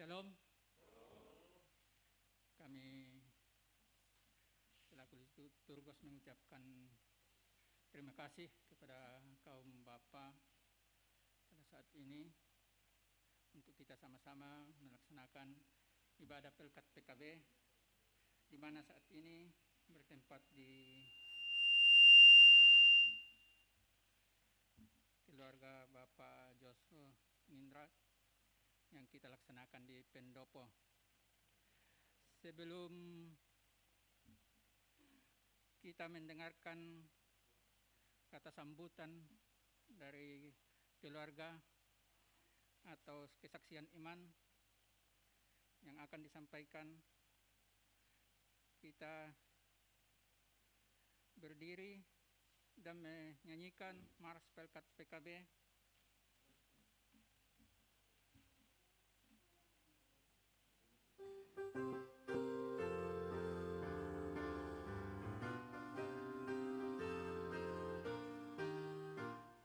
Shalom. Kami selaku Turgos mengucapkan terima kasih kepada kaum Bapak pada saat ini untuk kita sama-sama melaksanakan ibadah Pelkat PKB, di mana saat ini bertempat di keluarga Bapak Joshua Ningrat yang kita laksanakan di Pendopo. Sebelum kita mendengarkan kata sambutan dari keluarga atau kesaksian iman yang akan disampaikan, kita berdiri dan menyanyikan Mars Pelkat PKB.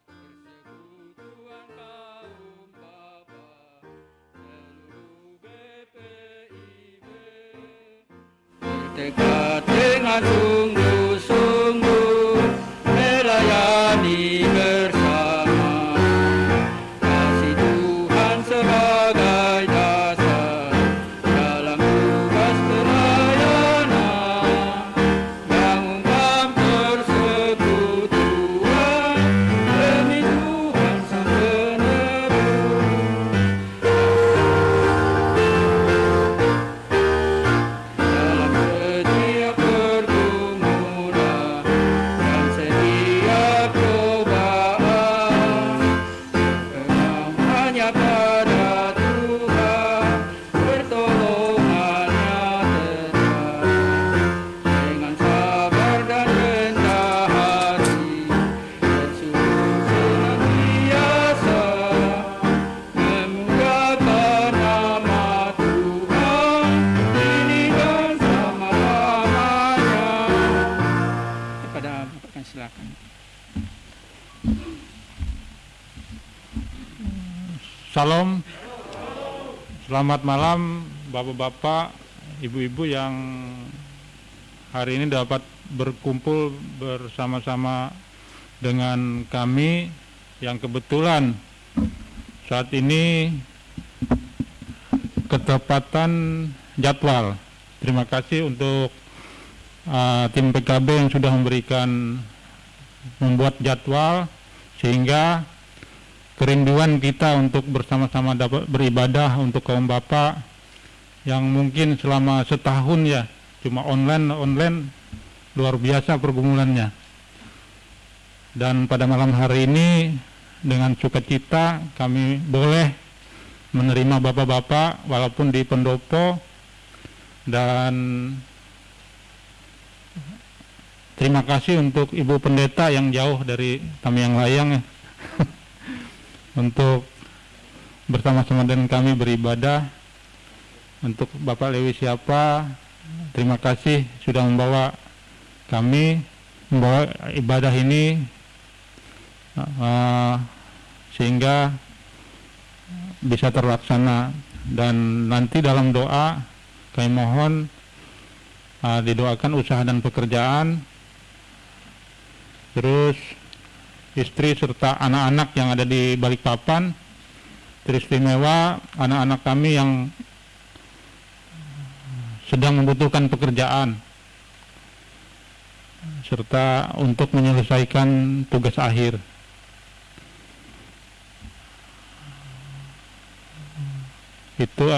Persekutuan kaum Bapa seluruh BPIB bertekad dengan sungguh-sungguh melayani bersama, kasih Tuhan sebagai dasar dalam tugas pelayanan, bangunkan persekutuan demi Tuhan Sang Penebus. Dalam setiap pergumulan dan setiap cobaan, pegang hanya pada Tuhan, pertolongannya tetap. Dengan sabar dan rendah hati, bersungguh senantiasa memuliakan nama Tuhan, kini dan selama-lamanya. Kepada Bapak kami silakan. Salam, selamat malam Bapak-Bapak, Ibu-Ibu yang hari ini dapat berkumpul bersama-sama dengan kami yang kebetulan saat ini ketepatan jadwal. Terima kasih untuk tim PKB yang sudah membuat jadwal sehingga kerinduan kita untuk bersama-sama dapat beribadah untuk kaum Bapak yang mungkin selama setahun ya cuma online luar biasa pergumulannya. Dan pada malam hari ini dengan sukacita kami boleh menerima Bapak-Bapak walaupun di pendopo, dan terima kasih untuk Ibu Pendeta yang jauh dari Tamiang Layang ya. Untuk bersama-sama dengan kami beribadah. Untuk Bapak Lewi Siapa, terima kasih sudah membawa ibadah ini sehingga bisa terlaksana. Dan nanti dalam doa kami mohon didoakan usaha dan pekerjaan, terus istri serta anak-anak yang ada di Balikpapan, teristimewa anak-anak kami yang sedang membutuhkan pekerjaan, serta untuk menyelesaikan tugas akhir. Itu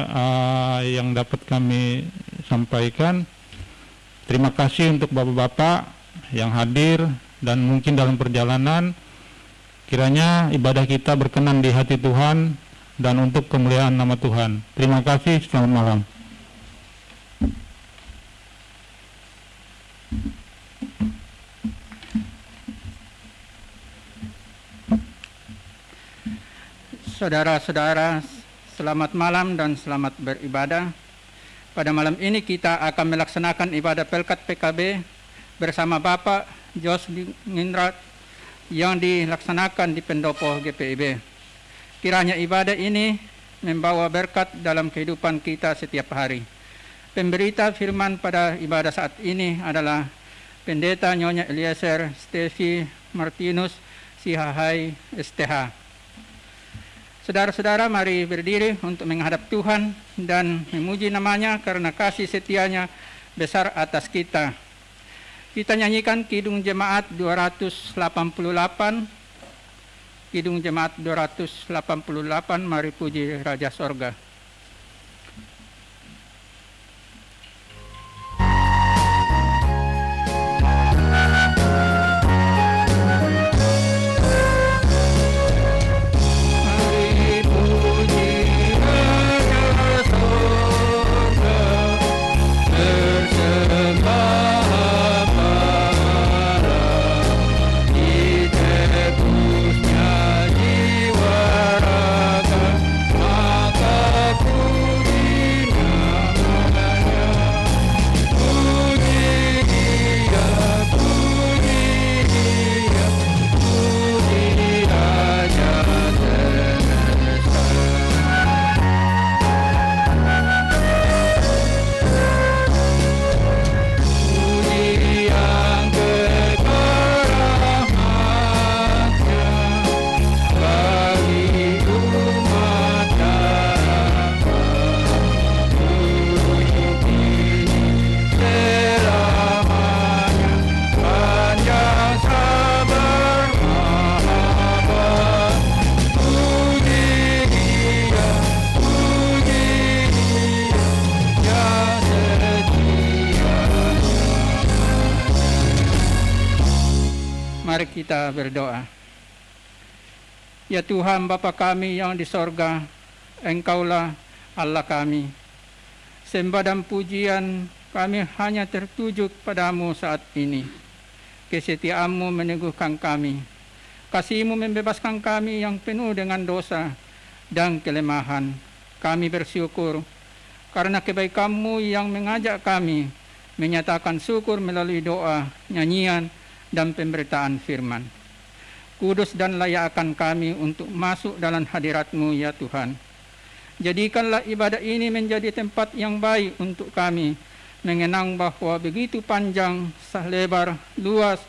yang dapat kami sampaikan. Terima kasih untuk Bapak-Bapak yang hadir dan mungkin dalam perjalanan. Kiranya ibadah kita berkenan di hati Tuhan dan untuk kemuliaan nama Tuhan. Terima kasih, selamat malam. Saudara-saudara, selamat malam dan selamat beribadah. Pada malam ini kita akan melaksanakan ibadah Pelkat PKB bersama Bapak Joshua Ningrat yang dilaksanakan di Pendopo GPIB. Kiranya ibadah ini membawa berkat dalam kehidupan kita setiap hari. Pemberita firman pada ibadah saat ini adalah Pendeta Nyonya Eliezer Stevi Martinus Sihahai STH. Saudara-saudara, mari berdiri untuk menghadap Tuhan dan memuji namanya karena kasih setianya besar atas kita. Kita nyanyikan Kidung Jemaat 288. Kidung Jemaat 288, mari puji Raja Sorga. Mari kita berdoa. Ya Tuhan Bapa kami yang di sorga, Engkaulah Allah kami. Sembah dan pujian kami hanya tertuju padamu saat ini. Kesetiaan-Mu meneguhkan kami. Kasih-Mu membebaskan kami yang penuh dengan dosa dan kelemahan. Kami bersyukur karena kebaikan-Mu yang mengajak kami menyatakan syukur melalui doa, nyanyian, dan pemberitaan firman. Kudus dan layak akan kami untuk masuk dalam hadirat-Mu ya Tuhan. Jadikanlah ibadah ini menjadi tempat yang baik untuk kami, mengenang bahwa begitu panjang, lebar, luas,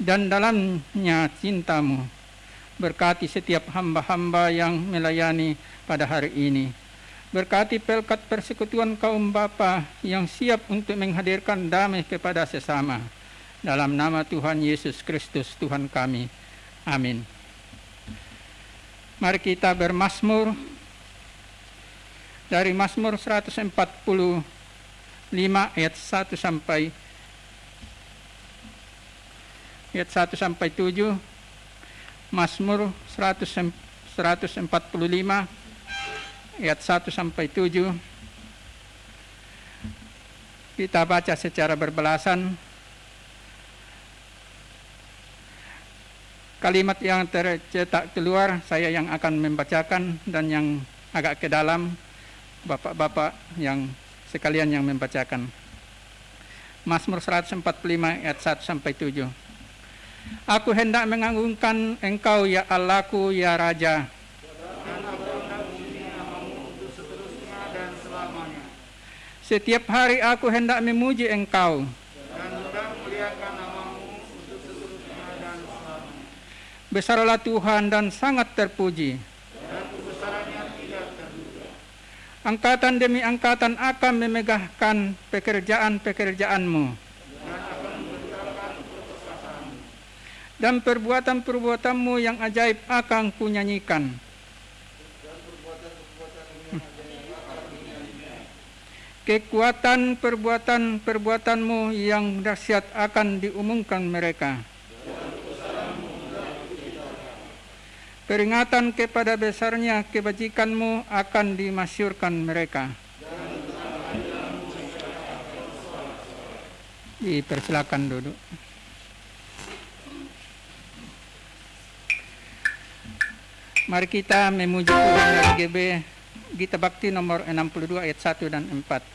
dan dalamnya cinta-Mu. Berkati setiap hamba-hamba yang melayani pada hari ini. Berkati pelkat persekutuan kaum bapa yang siap untuk menghadirkan damai kepada sesama. Dalam nama Tuhan Yesus Kristus Tuhan kami. Amin. Mari kita bermazmur dari Mazmur 145 ayat 1 sampai 7. Mazmur 145 ayat 1 sampai 7. Kita baca secara berbelasan. Kalimat yang tercetak keluar saya yang akan membacakan, dan yang agak ke dalam bapak-bapak yang sekalian yang membacakan. Mazmur 145 ayat 1 sampai 7. Aku hendak mengagungkan Engkau ya Allahku ya Raja. Setiap hari aku hendak memuji Engkau. Besarlah Tuhan dan sangat terpuji. Angkatan demi angkatan akan memegahkan pekerjaan-pekerjaan-Mu. Dan perbuatan-perbuatan-Mu yang ajaib akan kunyanyikan. Kekuatan perbuatan-perbuatan-Mu yang dahsyat akan diumumkan mereka. Peringatan kepada besarnya kebajikan-Mu akan dimasyurkan mereka. Dipersilakan duduk. Mari kita memuji Tuhan dari GB Gita Bakti nomor 62 ayat 1 dan 4.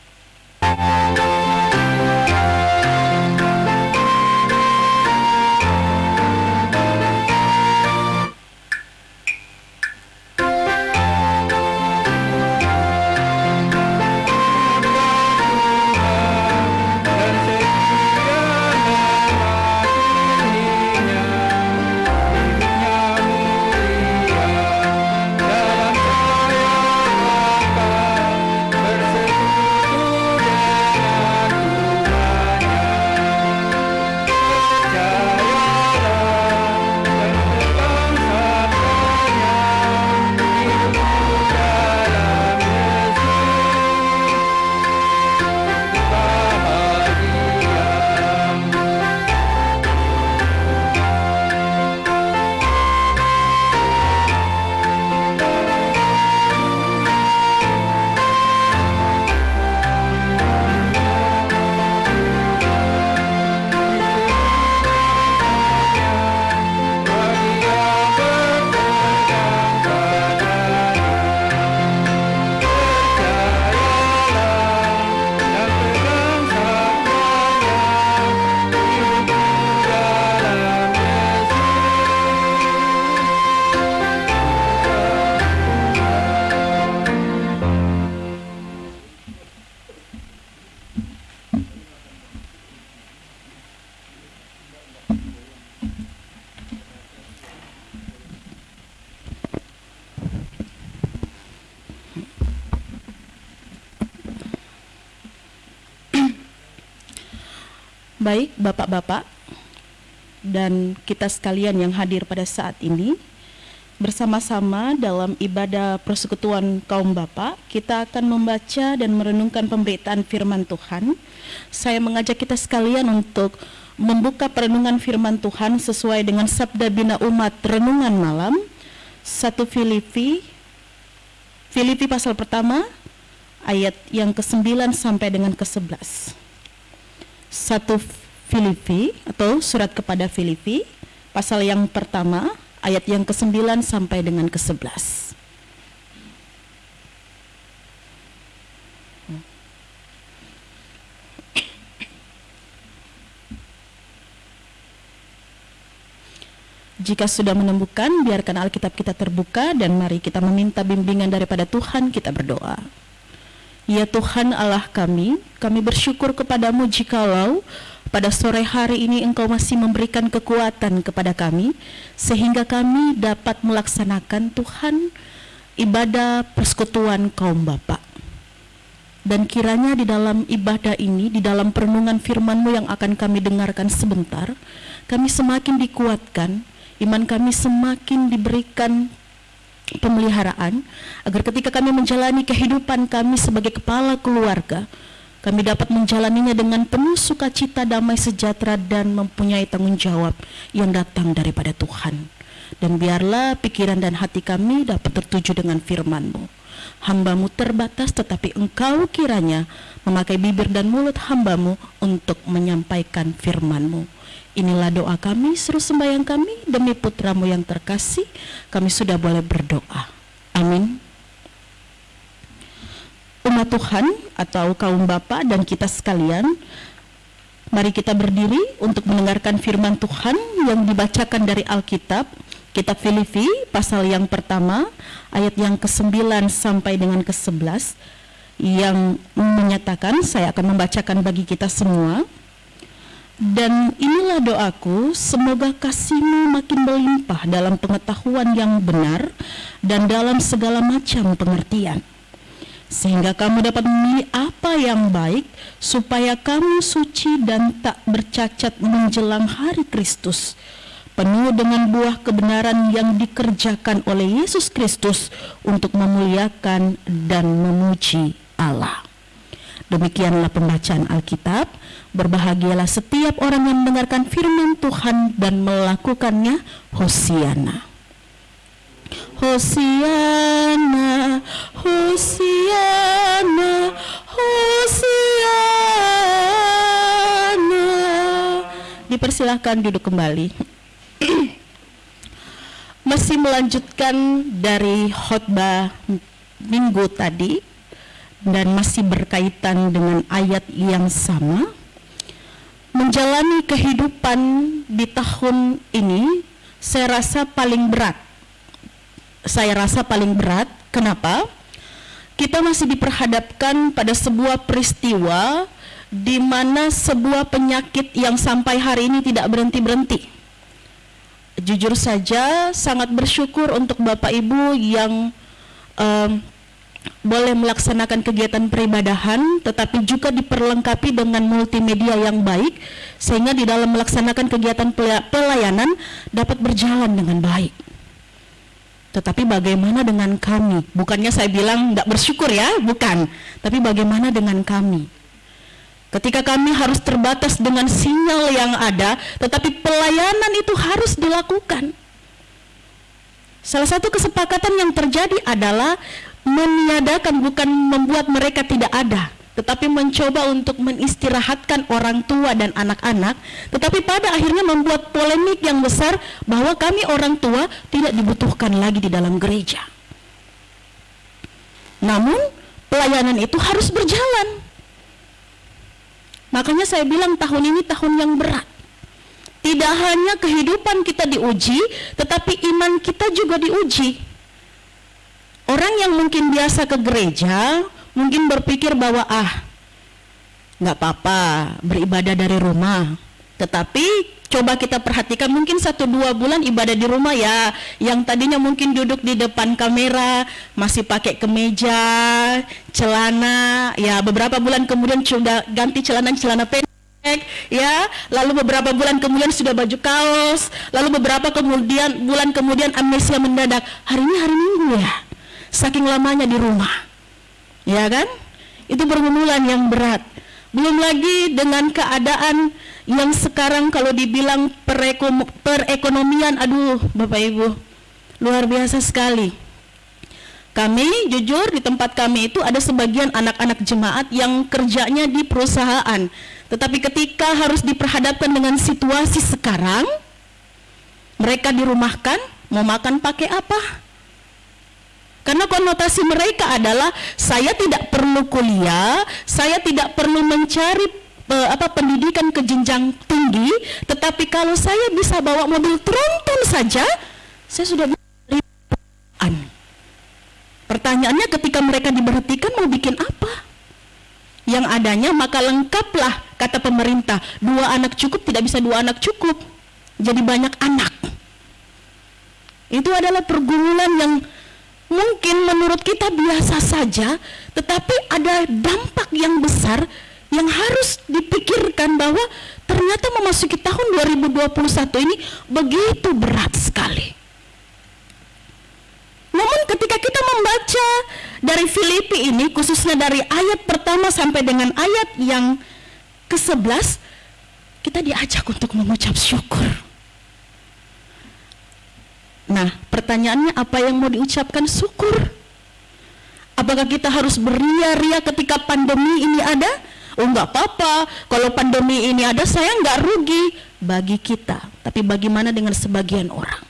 Baik, Bapak-bapak dan kita sekalian yang hadir pada saat ini, bersama-sama dalam ibadah persekutuan kaum Bapak, kita akan membaca dan merenungkan pemberitaan firman Tuhan. Saya mengajak kita sekalian untuk membuka perenungan firman Tuhan sesuai dengan sabda bina umat renungan malam 1 Filipi pasal pertama ayat yang ke-9 sampai dengan ke-11. 1 Filipi atau surat kepada Filipi pasal yang pertama ayat yang ke-9 sampai dengan ke-11. Jika sudah menemukan, biarkan Alkitab kita terbuka dan mari kita meminta bimbingan daripada Tuhan. Kita berdoa. Ya Tuhan Allah kami bersyukur kepadamu jikalau pada sore hari ini Engkau masih memberikan kekuatan kepada kami, sehingga kami dapat melaksanakan Tuhan ibadah persekutuan kaum Bapak. Dan kiranya di dalam ibadah ini, di dalam perenungan firman-Mu yang akan kami dengarkan sebentar, kami semakin dikuatkan, iman kami semakin diberikan pemeliharaan, agar ketika kami menjalani kehidupan kami sebagai kepala keluarga, kami dapat menjalaninya dengan penuh sukacita, damai sejahtera, dan mempunyai tanggung jawab yang datang daripada Tuhan. Dan biarlah pikiran dan hati kami dapat tertuju dengan firman-Mu. Hamba-Mu terbatas, tetapi Engkau kiranya memakai bibir dan mulut hamba-Mu untuk menyampaikan firman-Mu. Inilah doa kami, seru sembahyang kami, demi putra-Mu yang terkasih, kami sudah boleh berdoa. Amin. Umat Tuhan atau kaum Bapak dan kita sekalian, mari kita berdiri untuk mendengarkan firman Tuhan yang dibacakan dari Alkitab, kitab Filipi pasal yang pertama, ayat yang ke-9 sampai dengan ke-11, yang menyatakan, saya akan membacakan bagi kita semua. Dan inilah doaku, semoga kasih-Mu makin berlimpah dalam pengetahuan yang benar dan dalam segala macam pengertian, sehingga kamu dapat memilih apa yang baik, supaya kamu suci dan tak bercacat menjelang hari Kristus, penuh dengan buah kebenaran yang dikerjakan oleh Yesus Kristus untuk memuliakan dan memuji Allah. Demikianlah pembacaan Alkitab. Berbahagialah setiap orang yang mendengarkan firman Tuhan dan melakukannya. Hosiana. Hosiana, Hosiana, Hosiana. Dipersilahkan duduk kembali. Masih melanjutkan dari khotbah minggu tadi dan masih berkaitan dengan ayat yang sama. Menjalani kehidupan di tahun ini saya rasa paling berat. Kenapa? Kita masih diperhadapkan pada sebuah peristiwa di mana sebuah penyakit yang sampai hari ini tidak berhenti-berhenti. Jujur saja sangat bersyukur untuk Bapak Ibu yang boleh melaksanakan kegiatan peribadahan, tetapi juga diperlengkapi dengan multimedia yang baik, sehingga di dalam melaksanakan kegiatan pelayanan dapat berjalan dengan baik. Tetapi bagaimana dengan kami? Bukannya saya bilang nggak bersyukur ya, bukan. Tapi bagaimana dengan kami? Ketika kami harus terbatas dengan sinyal yang ada, tetapi pelayanan itu harus dilakukan. Salah satu kesepakatan yang terjadi adalah meniadakan, bukan membuat mereka tidak ada, tetapi mencoba untuk menistirahatkan orang tua dan anak-anak, tetapi pada akhirnya membuat polemik yang besar bahwa kami orang tua tidak dibutuhkan lagi di dalam gereja. Namun pelayanan itu harus berjalan. Makanya saya bilang tahun ini tahun yang berat. Tidak hanya kehidupan kita diuji, tetapi iman kita juga diuji. Orang yang mungkin biasa ke gereja mungkin berpikir bahwa nggak apa-apa beribadah dari rumah. Tetapi coba kita perhatikan, mungkin 1-2 bulan ibadah di rumah ya, yang tadinya mungkin duduk di depan kamera masih pakai kemeja, celana, ya beberapa bulan kemudian sudah ganti celana pendek, ya, lalu beberapa bulan kemudian sudah baju kaos, lalu beberapa bulan kemudian amnesia mendadak. Hari ini hari Minggu ya, saking lamanya di rumah, ya kan? Itu pergumulan yang berat. Belum lagi dengan keadaan yang sekarang kalau dibilang perekonomian, aduh Bapak Ibu, luar biasa sekali. Kami jujur di tempat kami itu ada sebagian anak-anak jemaat yang kerjanya di perusahaan, tetapi ketika harus diperhadapkan dengan situasi sekarang, mereka dirumahkan, mau makan pakai apa? Karena konotasi mereka adalah saya tidak perlu kuliah, saya tidak perlu mencari pendidikan ke jenjang tinggi, tetapi kalau saya bisa bawa mobil tronton saja, saya sudah bisa. Pertanyaannya ketika mereka diberhentikan mau bikin apa? Yang adanya maka lengkaplah kata pemerintah, 2 anak cukup, tidak bisa 2 anak cukup, jadi banyak anak. Itu adalah pergumulan yang mungkin menurut kita biasa saja, tetapi ada dampak yang besar yang harus dipikirkan bahwa ternyata memasuki tahun 2021 ini begitu berat sekali. Namun ketika kita membaca dari Filipi ini, khususnya dari ayat pertama sampai dengan ayat yang ke-11, kita diajak untuk mengucap syukur. Nah, pertanyaannya apa yang mau diucapkan syukur? Apakah kita harus beria-ria ketika pandemi ini ada? Oh enggak apa-apa, kalau pandemi ini ada saya enggak rugi bagi kita. Tapi bagaimana dengan sebagian orang?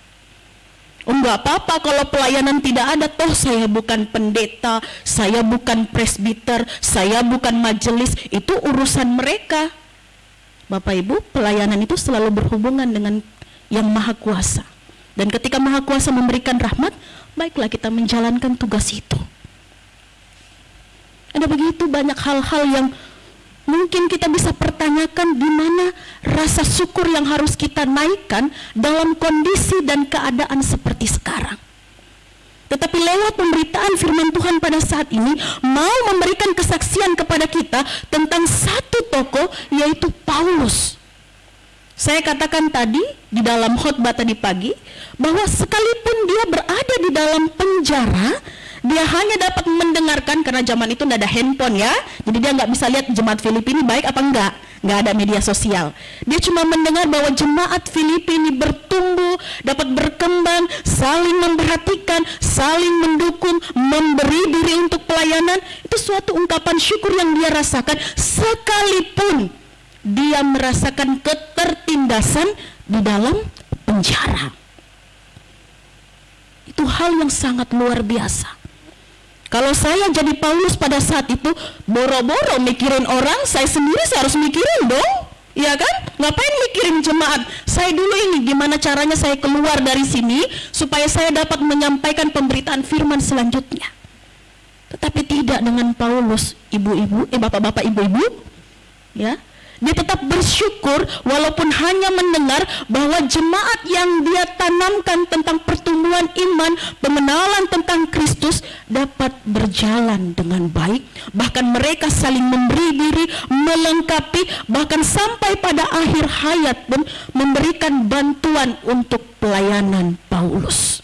Oh enggak apa-apa kalau pelayanan tidak ada, toh saya bukan pendeta, saya bukan presbiter, saya bukan majelis, itu urusan mereka. Bapak Ibu, pelayanan itu selalu berhubungan dengan yang Maha Kuasa. Dan ketika Maha Kuasa memberikan rahmat, baiklah kita menjalankan tugas itu. Ada begitu banyak hal-hal yang mungkin kita bisa pertanyakan di mana rasa syukur yang harus kita naikkan dalam kondisi dan keadaan seperti sekarang. Tetapi lewat pemberitaan firman Tuhan pada saat ini mau memberikan kesaksian kepada kita tentang satu tokoh, yaitu Paulus. Saya katakan tadi di dalam khotbah tadi pagi bahwa sekalipun dia berada di dalam penjara, dia hanya dapat mendengarkan, karena zaman itu tidak ada handphone ya, jadi dia nggak bisa lihat jemaat Filipi ini baik apa enggak, nggak ada media sosial. Dia cuma mendengar bahwa jemaat Filipi ini bertumbuh, dapat berkembang, saling memperhatikan, saling mendukung, memberi diri untuk pelayanan. Itu suatu ungkapan syukur yang dia rasakan, sekalipun dia merasakan ketertindasan di dalam penjara. Itu hal yang sangat luar biasa. Kalau saya jadi Paulus pada saat itu, boro-boro mikirin orang, saya sendiri saya harus mikirin dong, ya kan? Ngapain mikirin jemaat? Saya dulu ini gimana caranya saya keluar dari sini supaya saya dapat menyampaikan pemberitaan firman selanjutnya. Tetapi tidak dengan Paulus, ibu-ibu, bapak-bapak, ibu-ibu, ya. Dia tetap bersyukur walaupun hanya mendengar bahwa jemaat yang dia tanamkan tentang pertumbuhan iman, pengenalan tentang Kristus dapat berjalan dengan baik. Bahkan mereka saling memberi diri, melengkapi, bahkan sampai pada akhir hayat pun memberikan bantuan untuk pelayanan Paulus.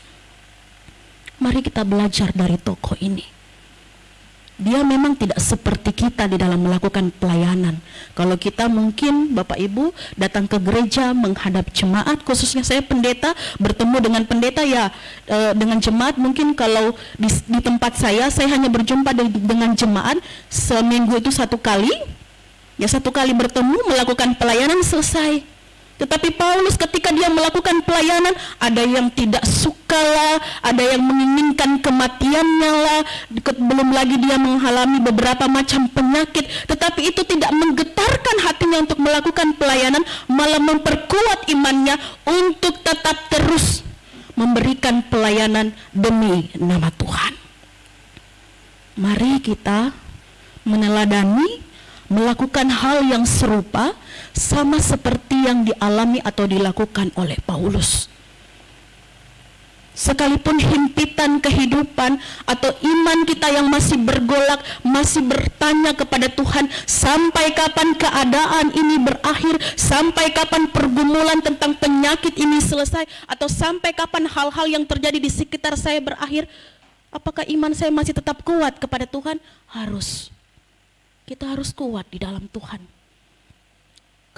Mari kita belajar dari tokoh ini. Dia memang tidak seperti kita di dalam melakukan pelayanan. Kalau kita mungkin Bapak Ibu datang ke gereja menghadap jemaat, khususnya saya pendeta, bertemu dengan pendeta ya, dengan jemaat. Mungkin kalau di tempat saya hanya berjumpa dengan jemaat seminggu itu 1 kali, ya 1 kali bertemu, melakukan pelayanan, selesai. Tetapi Paulus ketika dia melakukan pelayanan, ada yang tidak suka lah, ada yang menginginkan kematiannya lah, belum lagi dia mengalami beberapa macam penyakit, tetapi itu tidak menggetarkan hatinya untuk melakukan pelayanan, malah memperkuat imannya untuk tetap terus memberikan pelayanan demi nama Tuhan. Mari kita meneladani, melakukan hal yang serupa sama seperti yang dialami atau dilakukan oleh Paulus. sekalipun himpitan kehidupan atau iman kita yang masih bergolak, masih bertanya kepada Tuhan, sampai kapan keadaan ini berakhir, sampai kapan pergumulan tentang penyakit ini selesai, atau sampai kapan hal-hal yang terjadi di sekitar saya berakhir, apakah iman saya masih tetap kuat kepada Tuhan? Harus. Kita harus kuat di dalam Tuhan.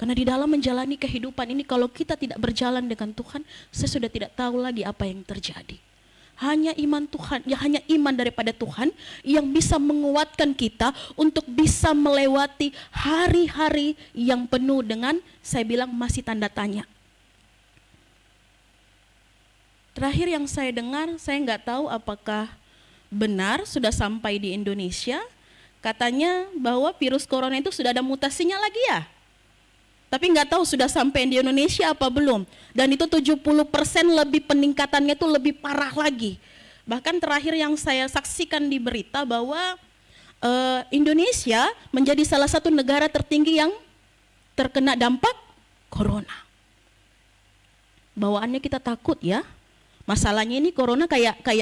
Karena di dalam menjalani kehidupan ini, kalau kita tidak berjalan dengan Tuhan, saya sudah tidak tahu lagi apa yang terjadi. Hanya iman Tuhan, ya hanya iman daripada Tuhan yang bisa menguatkan kita untuk bisa melewati hari-hari yang penuh dengan, saya bilang, masih tanda tanya. Terakhir yang saya dengar, saya nggak tahu apakah benar sudah sampai di Indonesia, katanya bahwa virus corona itu sudah ada mutasinya lagi ya. Tapi nggak tahu sudah sampai di Indonesia apa belum. Dan itu 70% lebih peningkatannya itu lebih parah lagi. Bahkan terakhir yang saya saksikan di berita bahwa Indonesia menjadi salah satu negara tertinggi yang terkena dampak corona. Bawaannya kita takut ya. Masalahnya ini corona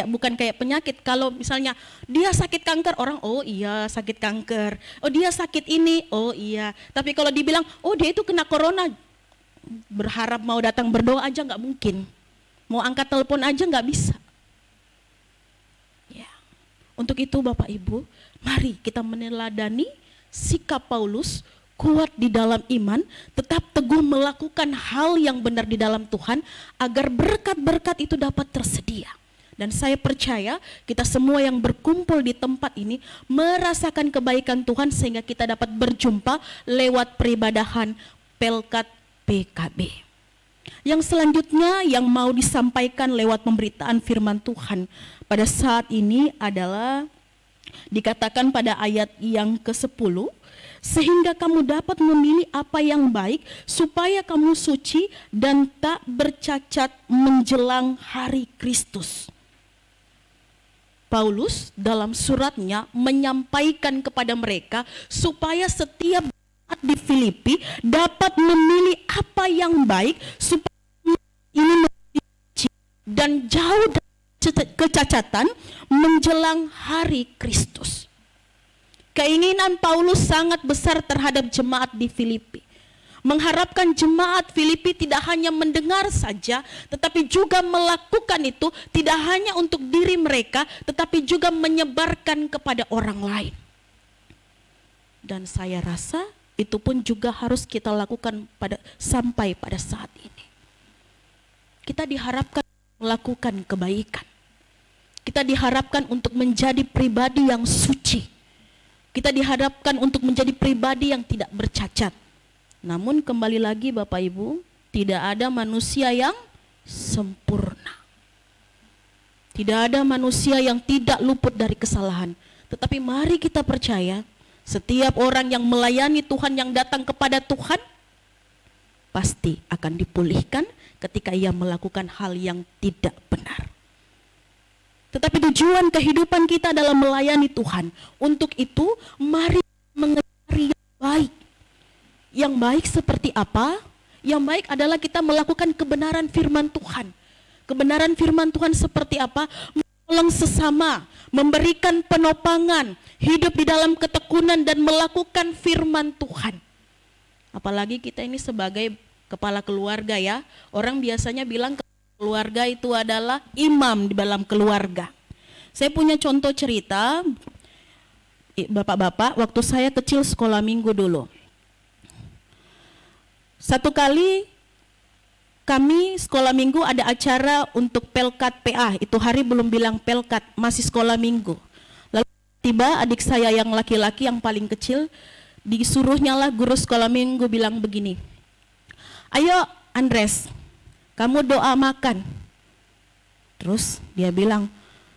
bukan kayak penyakit. Kalau misalnya dia sakit kanker, orang oh iya sakit kanker. Oh dia sakit ini, oh iya. Tapi kalau dibilang oh dia itu kena corona, berharap mau datang berdoa aja nggak mungkin. Mau angkat telepon aja nggak bisa. Ya. Untuk itu Bapak Ibu, mari kita meneladani sikap Paulus, kuat di dalam iman, tetap teguh melakukan hal yang benar di dalam Tuhan, agar berkat-berkat itu dapat tersedia. Dan saya percaya kita semua yang berkumpul di tempat ini merasakan kebaikan Tuhan, sehingga kita dapat berjumpa lewat peribadahan Pelkat PKB. Yang selanjutnya yang mau disampaikan lewat pemberitaan firman Tuhan pada saat ini adalah dikatakan pada ayat yang ke-10, sehingga kamu dapat memilih apa yang baik, supaya kamu suci dan tak bercacat menjelang hari Kristus. Paulus dalam suratnya menyampaikan kepada mereka supaya setiap jemaat di Filipi dapat memilih apa yang baik, supaya ini menjadi suci dan jauh dari kecacatan menjelang hari Kristus. Keinginan Paulus sangat besar terhadap jemaat di Filipi. Mengharapkan jemaat Filipi tidak hanya mendengar saja, tetapi juga melakukan itu, tidak hanya untuk diri mereka, tetapi juga menyebarkan kepada orang lain. Dan saya rasa itu pun juga harus kita lakukan sampai pada saat ini. Kita diharapkan melakukan kebaikan. Kita diharapkan untuk menjadi pribadi yang suci. Kita diharapkan untuk menjadi pribadi yang tidak bercacat. Namun kembali lagi Bapak Ibu, tidak ada manusia yang sempurna. Tidak ada manusia yang tidak luput dari kesalahan. Tetapi mari kita percaya, setiap orang yang melayani Tuhan, yang datang kepada Tuhan, pasti akan dipulihkan ketika ia melakukan hal yang tidak benar. Tetapi tujuan kehidupan kita adalah melayani Tuhan. Untuk itu, mari mengajari yang baik. Yang baik seperti apa? Yang baik adalah kita melakukan kebenaran firman Tuhan. Kebenaran firman Tuhan seperti apa? Menolong sesama, memberikan penopangan, hidup di dalam ketekunan dan melakukan firman Tuhan. Apalagi kita ini sebagai kepala keluarga ya. Orang biasanya bilang keluarga itu adalah imam di dalam keluarga. Saya punya contoh cerita, bapak-bapak, waktu saya kecil sekolah minggu dulu. Satu kali kami sekolah minggu ada acara untuk Pelkat PA, itu hari belum bilang Pelkat, masih sekolah minggu. Lalu tiba adik saya yang laki-laki yang paling kecil, disuruhnya lah guru sekolah minggu bilang begini, ayo Andres, kamu doa makan. Terus dia bilang,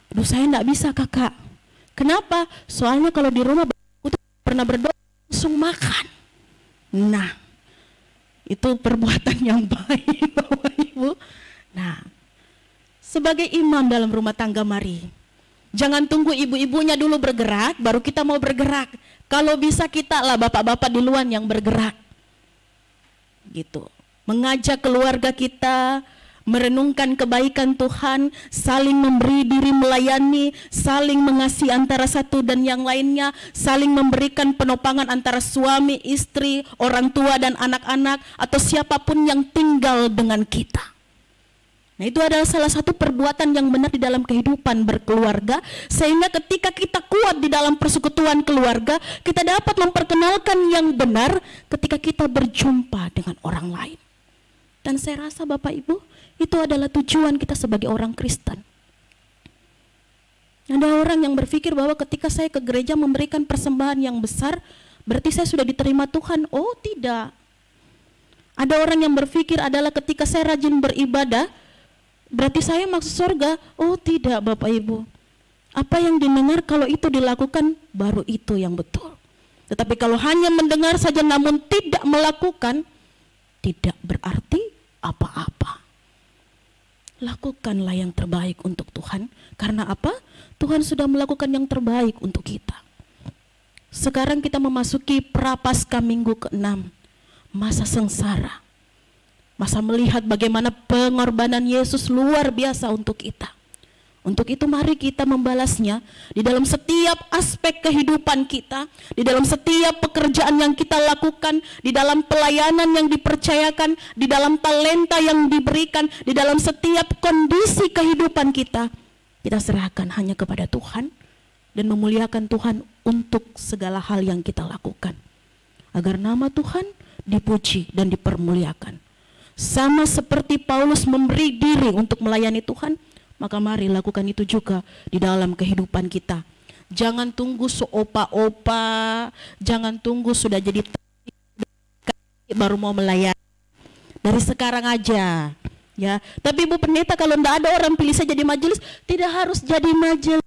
aduh saya enggak bisa kakak. Kenapa? Soalnya kalau di rumah aku pernah berdoa langsung makan. Nah, itu perbuatan yang baik Bapak Ibu. Nah, sebagai imam dalam rumah tangga mari, jangan tunggu ibu-ibunya dulu bergerak, baru kita mau bergerak. Kalau bisa kita lah bapak-bapak duluan yang bergerak. Gitu. Mengajak keluarga kita, merenungkan kebaikan Tuhan, saling memberi diri melayani, saling mengasihi antara satu dan yang lainnya, saling memberikan penopangan antara suami, istri, orang tua dan anak-anak, atau siapapun yang tinggal dengan kita. Nah, itu adalah salah satu perbuatan yang benar di dalam kehidupan berkeluarga, sehingga ketika kita kuat di dalam persekutuan keluarga, kita dapat memperkenalkan yang benar ketika kita berjumpa dengan orang lain. Dan saya rasa Bapak Ibu, itu adalah tujuan kita sebagai orang Kristen. Ada orang yang berpikir bahwa ketika saya ke gereja memberikan persembahan yang besar, berarti saya sudah diterima Tuhan. Oh tidak. Ada orang yang berpikir adalah ketika saya rajin beribadah, berarti saya masuk surga. Oh tidak Bapak Ibu. Apa yang didengar kalau itu dilakukan, baru itu yang betul. Tetapi kalau hanya mendengar saja namun tidak melakukan, tidak berarti apa-apa. Lakukanlah yang terbaik untuk Tuhan. Karena apa? Tuhan sudah melakukan yang terbaik untuk kita. Sekarang kita memasuki prapaskah minggu ke-6. Masa sengsara. Masa melihat bagaimana pengorbanan Yesus luar biasa untuk kita. Untuk itu mari kita membalasnya di dalam setiap aspek kehidupan kita, di dalam setiap pekerjaan yang kita lakukan, di dalam pelayanan yang dipercayakan, di dalam talenta yang diberikan, di dalam setiap kondisi kehidupan kita. Kita serahkan hanya kepada Tuhan dan memuliakan Tuhan untuk segala hal yang kita lakukan. Agar nama Tuhan dipuji dan dipermuliakan. Sama seperti Paulus memberi diri untuk melayani Tuhan, maka mari lakukan itu juga di dalam kehidupan kita. Jangan tunggu seopa-opa, jangan tunggu sudah jadi baru mau melayani. Dari sekarang aja, ya. Tapi Ibu Pendeta, kalau tidak ada orang pilih saya jadi majelis, tidak harus jadi majelis.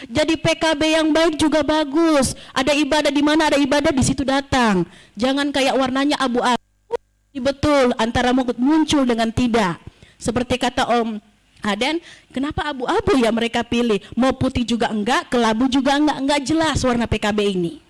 Jadi PKB yang baik juga bagus. Ada ibadah di mana ada ibadah, di situ datang. Jangan kayak warnanya abu-abu. Betul, antara muncul dengan tidak. Seperti kata Om Aden, kenapa abu-abu ya mereka pilih? Mau putih juga enggak, kelabu juga enggak jelas warna PKB ini.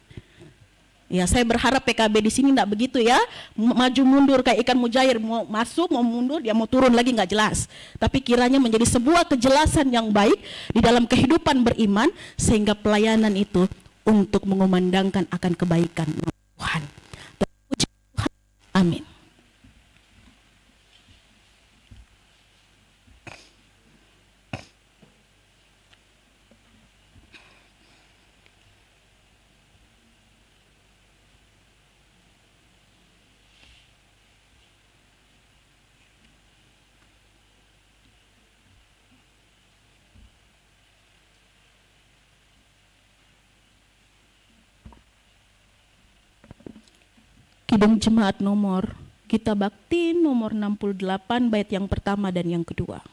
Ya, saya berharap PKB di sini enggak begitu ya, maju mundur kayak ikan mujair, mau masuk, mau mundur, dia mau turun lagi enggak jelas. Tapi kiranya menjadi sebuah kejelasan yang baik di dalam kehidupan beriman, sehingga pelayanan itu untuk mengumandangkan akan kebaikan Tuhan. Amin. Kidung Jemaat nomor Gita Bakti nomor 68 bait yang pertama dan yang kedua.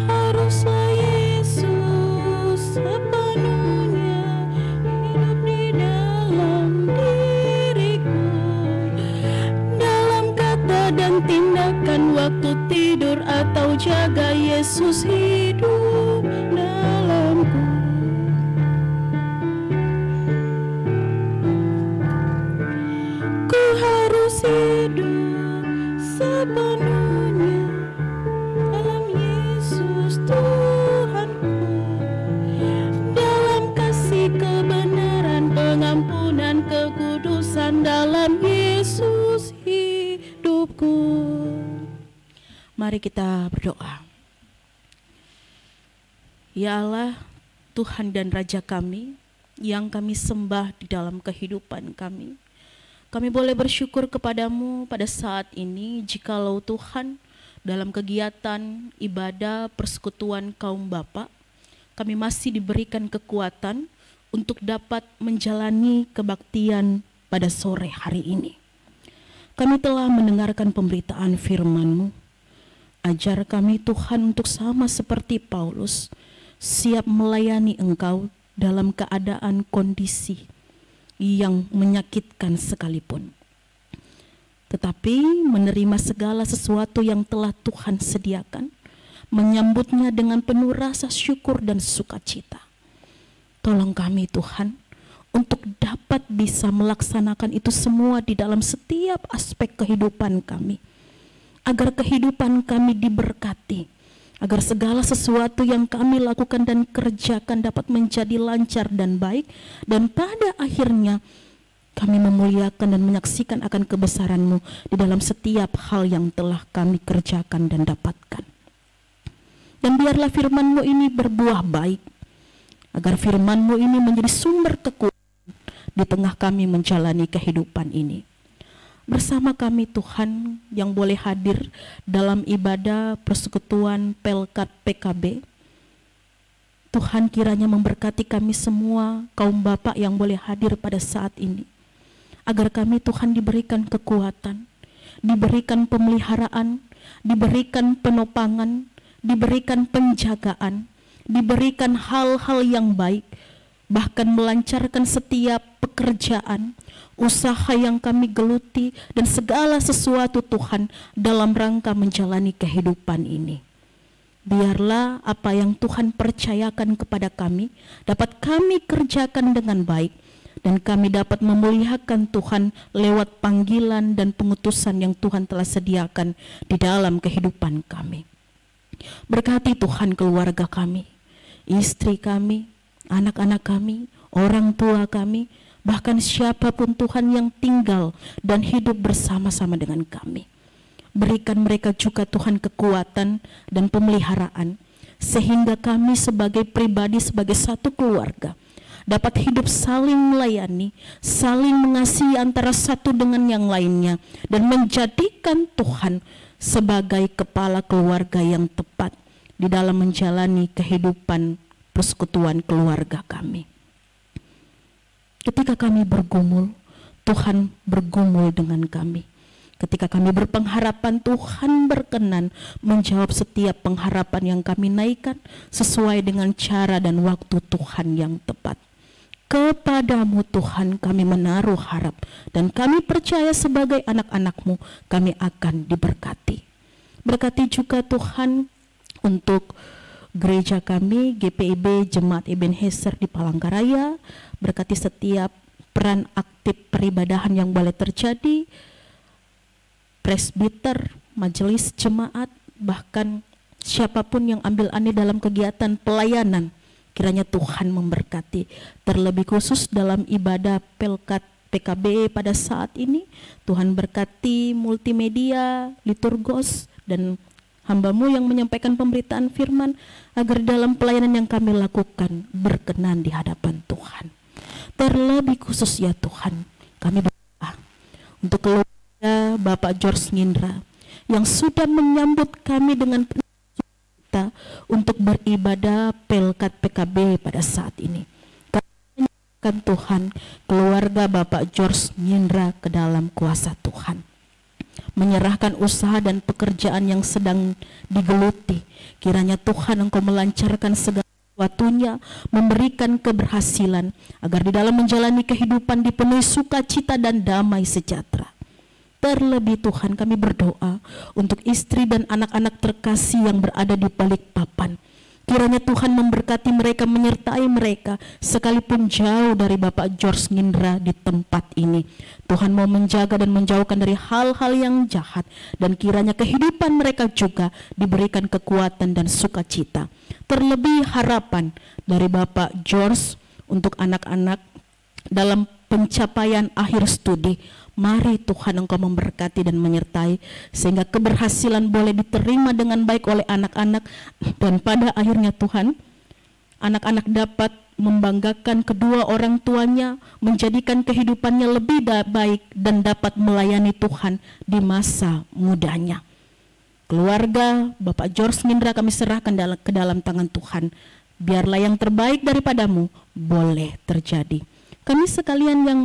Haruslah Yesus sepenuhnya hidup di dalam diriku, dalam kata dan tindakan, waktu tidur atau jaga, Yesus hidup dalamku. Ku harus hidup sepenuhnya dalam Yesus Tuhanku, dalam kasih kebenaran, pengampunan, kekudusan, dalam Yesus hidupku. Mari kita berdoa. Ya Allah, Tuhan dan Raja kami, yang kami sembah di dalam kehidupan kami. Kami boleh bersyukur kepadamu pada saat ini, jikalau Tuhan dalam kegiatan ibadah persekutuan kaum Bapa, kami masih diberikan kekuatan untuk dapat menjalani kebaktian pada sore hari ini. Kami telah mendengarkan pemberitaan firman-Mu. Ajar kami Tuhan untuk sama seperti Paulus, siap melayani Engkau dalam keadaan kondisi yang menyakitkan sekalipun. Tetapi menerima segala sesuatu yang telah Tuhan sediakan, menyambutnya dengan penuh rasa syukur dan sukacita. Tolong kami Tuhan, untuk dapat bisa melaksanakan itu semua di dalam setiap aspek kehidupan kami. Agar kehidupan kami diberkati, agar segala sesuatu yang kami lakukan dan kerjakan dapat menjadi lancar dan baik, dan pada akhirnya kami memuliakan dan menyaksikan akan kebesaran-Mu di dalam setiap hal yang telah kami kerjakan dan dapatkan. Dan biarlah firman-Mu ini berbuah baik, agar firman-Mu ini menjadi sumber kekuatan di tengah kami menjalani kehidupan ini. Bersama kami Tuhan yang boleh hadir dalam ibadah persekutuan Pelkat PKB, Tuhan kiranya memberkati kami semua, kaum bapak yang boleh hadir pada saat ini, agar kami Tuhan diberikan kekuatan, diberikan pemeliharaan, diberikan penopangan, diberikan penjagaan, diberikan hal-hal yang baik, bahkan melancarkan setiap pekerjaan, usaha yang kami geluti, dan segala sesuatu Tuhan dalam rangka menjalani kehidupan ini. Biarlah apa yang Tuhan percayakan kepada kami dapat kami kerjakan dengan baik, dan kami dapat memuliakan Tuhan lewat panggilan dan pengutusan yang Tuhan telah sediakan di dalam kehidupan kami. Berkati Tuhan keluarga kami, istri kami, anak-anak kami, orang tua kami, bahkan siapapun Tuhan yang tinggal dan hidup bersama-sama dengan kami. Berikan mereka juga Tuhan kekuatan dan pemeliharaan, sehingga kami sebagai pribadi, sebagai satu keluarga, dapat hidup saling melayani, saling mengasihi antara satu dengan yang lainnya, dan menjadikan Tuhan sebagai kepala keluarga yang tepat di dalam menjalani kehidupan persekutuan keluarga kami. Ketika kami bergumul, Tuhan bergumul dengan kami. Ketika kami berpengharapan, Tuhan berkenan menjawab setiap pengharapan yang kami naikkan sesuai dengan cara dan waktu Tuhan yang tepat. Kepadamu Tuhan kami menaruh harap, dan kami percaya sebagai anak-anak-Mu kami akan diberkati. Berkati juga Tuhan untuk gereja kami, GPIB Jemaat Ebenezer di Palangkaraya. Berkati setiap peran aktif peribadahan yang boleh terjadi, presbiter, majelis jemaat, bahkan siapapun yang ambil andil dalam kegiatan pelayanan. Kiranya Tuhan memberkati, terlebih khusus dalam ibadah Pelkat PKB pada saat ini. Tuhan berkati multimedia, liturgos, dan hamba-Mu yang menyampaikan pemberitaan firman, agar dalam pelayanan yang kami lakukan berkenan di hadapan Tuhan. Terlebih khusus ya Tuhan, kami berdoa untuk keluarga Bapak George Ngindra yang sudah menyambut kami dengan penuh sukacita untuk beribadah Pelkat PKB pada saat ini. Kami menyerahkan Tuhan keluarga Bapak George Ngindra ke dalam kuasa Tuhan, menyerahkan usaha dan pekerjaan yang sedang digeluti. Kiranya Tuhan Engkau melancarkan segala sesuatunya, memberikan keberhasilan, agar di dalam menjalani kehidupan dipenuhi sukacita dan damai sejahtera. Terlebih Tuhan kami berdoa untuk istri dan anak-anak terkasih yang berada di Balikpapan. Kiranya Tuhan memberkati mereka, menyertai mereka, sekalipun jauh dari Bapak George Ngindra di tempat ini. Tuhan mau menjaga dan menjauhkan dari hal-hal yang jahat, dan kiranya kehidupan mereka juga diberikan kekuatan dan sukacita. Terlebih harapan dari Bapak George untuk anak-anak dalam pencapaian akhir studi. Mari Tuhan Engkau memberkati dan menyertai, sehingga keberhasilan boleh diterima dengan baik oleh anak-anak, dan pada akhirnya Tuhan, anak-anak dapat membanggakan kedua orang tuanya, menjadikan kehidupannya lebih baik, dan dapat melayani Tuhan di masa mudanya. Keluarga Bapak George Ngindra kami serahkan ke dalam tangan Tuhan. Biarlah yang terbaik daripadamu boleh terjadi. Kami sekalian yang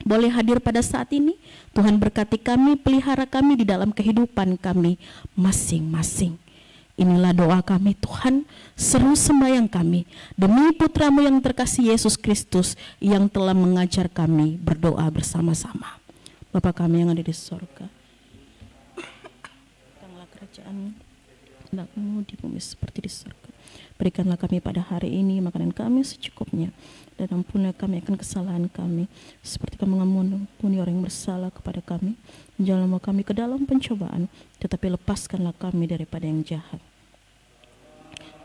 boleh hadir pada saat ini, Tuhan berkati kami, pelihara kami di dalam kehidupan kami masing-masing. Inilah doa kami Tuhan, seru sembahyang kami demi Putra-Mu yang terkasih Yesus Kristus yang telah mengajar kami berdoa bersama-sama. Bapa kami yang ada di sorga, datanglah kerajaan-Mu, hendakmu di bumi seperti di sorga. berikanlah kami pada hari ini makanan kami secukupnya, dan ampunilah kami akan kesalahan kami, seperti kami mengampuni orang yang bersalah kepada kami. Jangan membawa kami ke dalam pencobaan, tetapi lepaskanlah kami daripada yang jahat.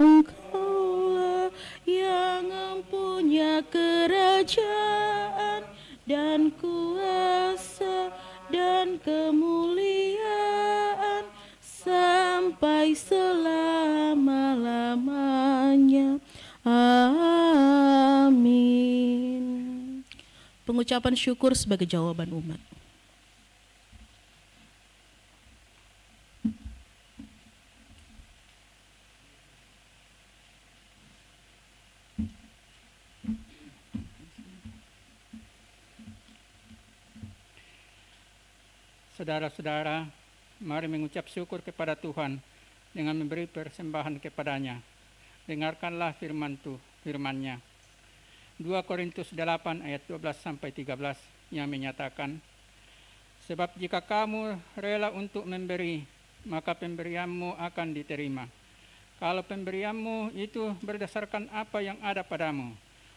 Engkaulah yang mempunyai kerajaan dan kuasa dan kemuliaan sampai selama-lamanya. Amin. Pengucapan syukur sebagai jawaban umat. Saudara-saudara, mari mengucap syukur kepada Tuhan dengan memberi persembahan kepadanya. Dengarkanlah firman-Nya. 2 Korintus 8 ayat 12-13 yang menyatakan, sebab jika kamu rela untuk memberi, maka pemberianmu akan diterima. Kalau pemberianmu itu berdasarkan apa yang ada padamu,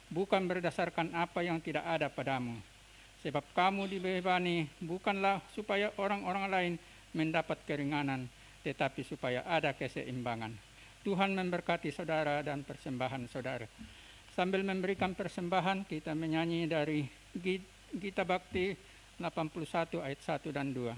bukan berdasarkan apa yang tidak ada padamu. Sebab kamu dibebani bukanlah supaya orang-orang lain mendapat keringanan, tetapi supaya ada keseimbangan. Tuhan memberkati saudara dan persembahan saudara. Sambil memberikan persembahan, kita menyanyi dari Gita Bakti 81 ayat 1 dan 2.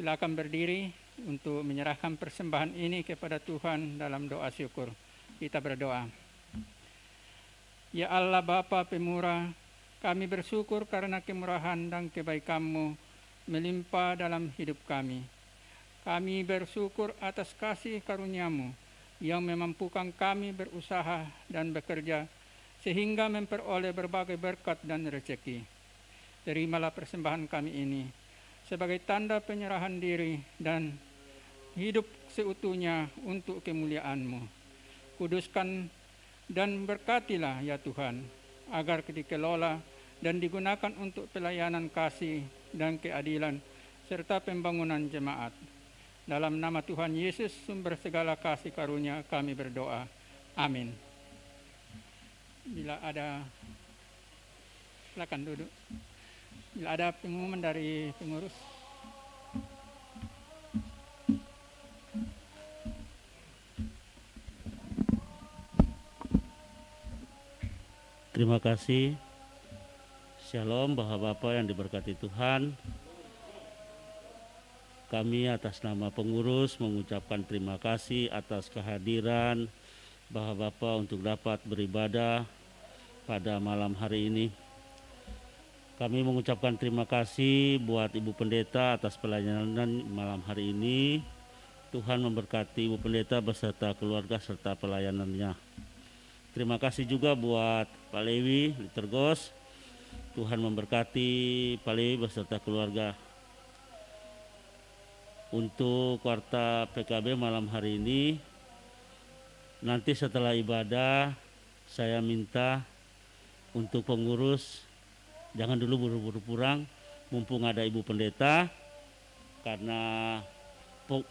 Silakan berdiri untuk menyerahkan persembahan ini kepada Tuhan dalam doa syukur. Kita berdoa. Ya Allah Bapa pemurah, kami bersyukur karena kemurahan dan kebaikan-Mu melimpah dalam hidup kami. Kami bersyukur atas kasih karunia-Mu yang memampukan kami berusaha dan bekerja sehingga memperoleh berbagai berkat dan rezeki. Terimalah persembahan kami ini sebagai tanda penyerahan diri dan hidup seutuhnya untuk kemuliaan-Mu. Kuduskan dan berkatilah ya Tuhan, agar dikelola dan digunakan untuk pelayanan kasih dan keadilan, serta pembangunan jemaat. Dalam nama Tuhan Yesus, sumber segala kasih karunia, kami berdoa. Amin. Bila ada, silakan duduk. Bila ada pengumuman dari pengurus. Terima kasih. Shalom Bapak-Bapak yang diberkati Tuhan. Kami atas nama pengurus mengucapkan terima kasih atas kehadiran Bapak-Bapak untuk dapat beribadah pada malam hari ini. Kami mengucapkan terima kasih buat Ibu Pendeta atas pelayanan malam hari ini. Tuhan memberkati Ibu Pendeta beserta keluarga serta pelayanannya. Terima kasih juga buat Pak Lewi Litergos. Tuhan memberkati Pak Lewi beserta keluarga. Untuk warta PKB malam hari ini, nanti setelah ibadah saya minta untuk pengurus jangan dulu buru-buru pulang mumpung ada Ibu Pendeta, karena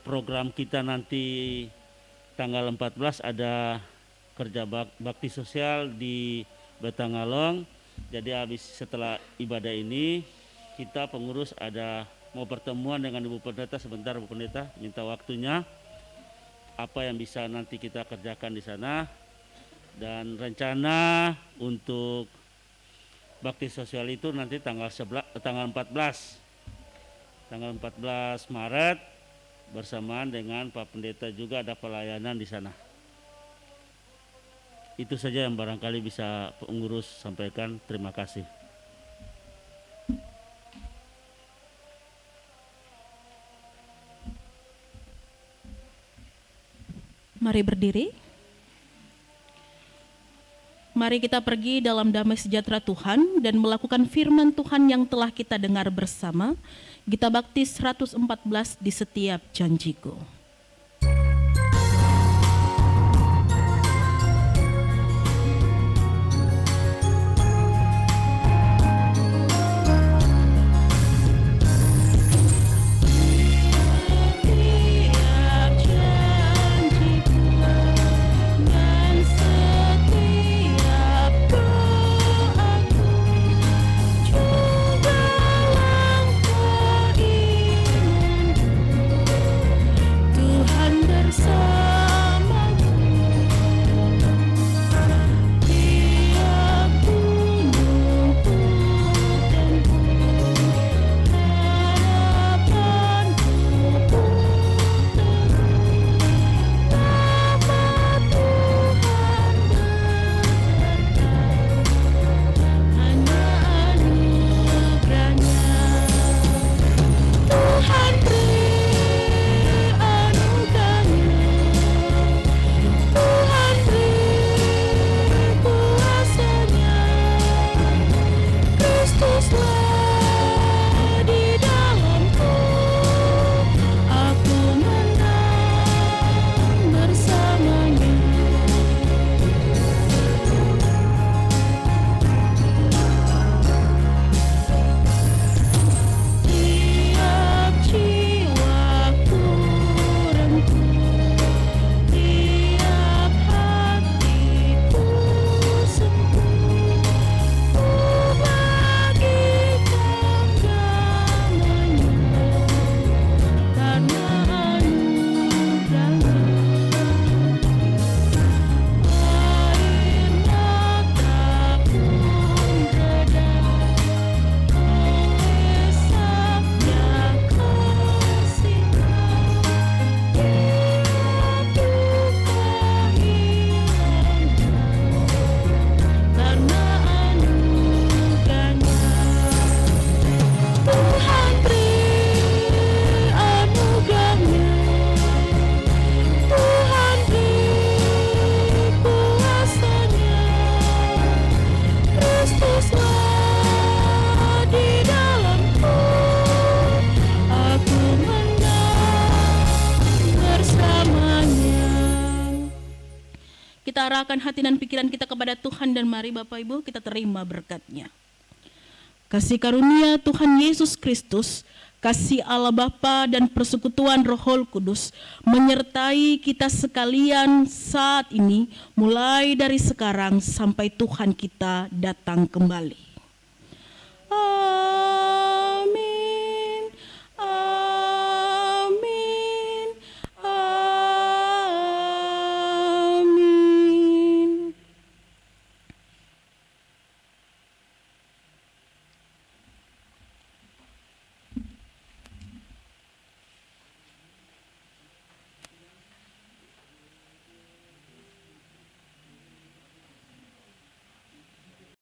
program kita nanti tanggal 14 ada kerja bakti sosial di Batangalong. Jadi habis setelah ibadah ini kita pengurus ada mau pertemuan dengan Ibu Pendeta sebentar. Ibu Pendeta minta waktunya apa yang bisa nanti kita kerjakan di sana, dan rencana untuk bakti sosial itu nanti tanggal 14 Maret bersamaan dengan Pak Pendeta juga ada pelayanan di sana. Itu saja yang barangkali bisa pengurus sampaikan. Terima kasih. Mari berdiri. Mari kita pergi dalam damai sejahtera Tuhan dan melakukan firman Tuhan yang telah kita dengar bersama. Gita Bakti 114 di setiap janjiku. Kita arahkan hati dan pikiran kita kepada Tuhan dan mari Bapak Ibu kita terima berkat-Nya. Kasih karunia Tuhan Yesus Kristus, kasih Allah Bapa dan persekutuan Roh Kudus menyertai kita sekalian saat ini, mulai dari sekarang sampai Tuhan kita datang kembali.